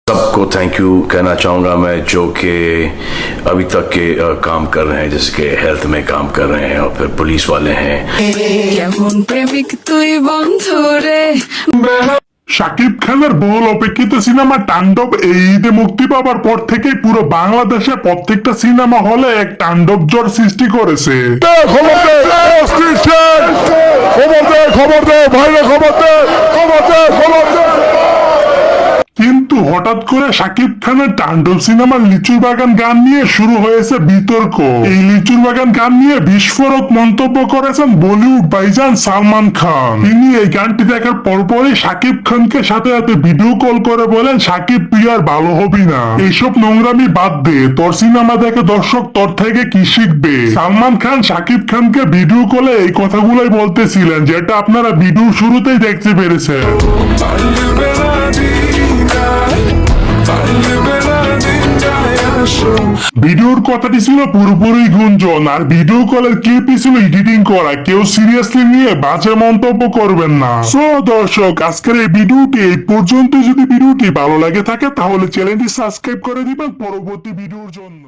सबको thank you कहना चाहूँगा मैं, जो कि अभी तक के काम कर रहे हैं, जैसे कि हेल्थ में काम कर रहे हैं और फिर पुलिस वाले हैं। শাকিব খানের বহুল অপেক্ষিত সিনেমা তাণ্ডব এই ঈদে মুক্তি পাবার পর থেকেই পুরো বাংলাদেশে প্রত্যেকটা সিনেমা হলে এক তাণ্ডব জ্বর সৃষ্টি করেছে। কিন্তু হঠাৎ করে শাকিব খানের তাণ্ডব সিনেমার লিচুর বাগান গান নিয়ে শুরু হয়েছে বিতর্ক। এই লিচুর বাগান গান নিয়ে বিস্ফোরক মন্তব্য করেছেন বলিউড ভাইজান সালমান খান। তিনি এই গানটি দেখার পরপরই শাকিব খানকে সাথে সাথে ভিডিও কল করে বলেন, শাকিব তুই আর ভালো হবি না, এইসব নোংরামি বাদ দে, তোর সিনেমা দেখে দর্শক তোর থেকে কি শিখবে। সালমান খান শাকিব খানকে ভিডিও কলে এই কথাগুলোই বলতেছিলেন, যেটা আপনারা ভিডিও শুরুতেই দেখতে পেরেছেন। ভিডিওর কথাটি ছিল পুরোপুরি গুঞ্জন, আর ভিডিও কলের ক্লিপই ছিল এডিটিং করা। কেউ সিরিয়াসলি নিয়ে বাজে মন্তব্য করবেন না। সো দর্শক, আজকের এই ভিডিওটি এই পর্যন্ত। যদি ভিডিওটি ভালো লাগে থাকে তাহলে চ্যানেলটি সাবস্ক্রাইব করে দিবেন পরবর্তী ভিডিওর জন্য।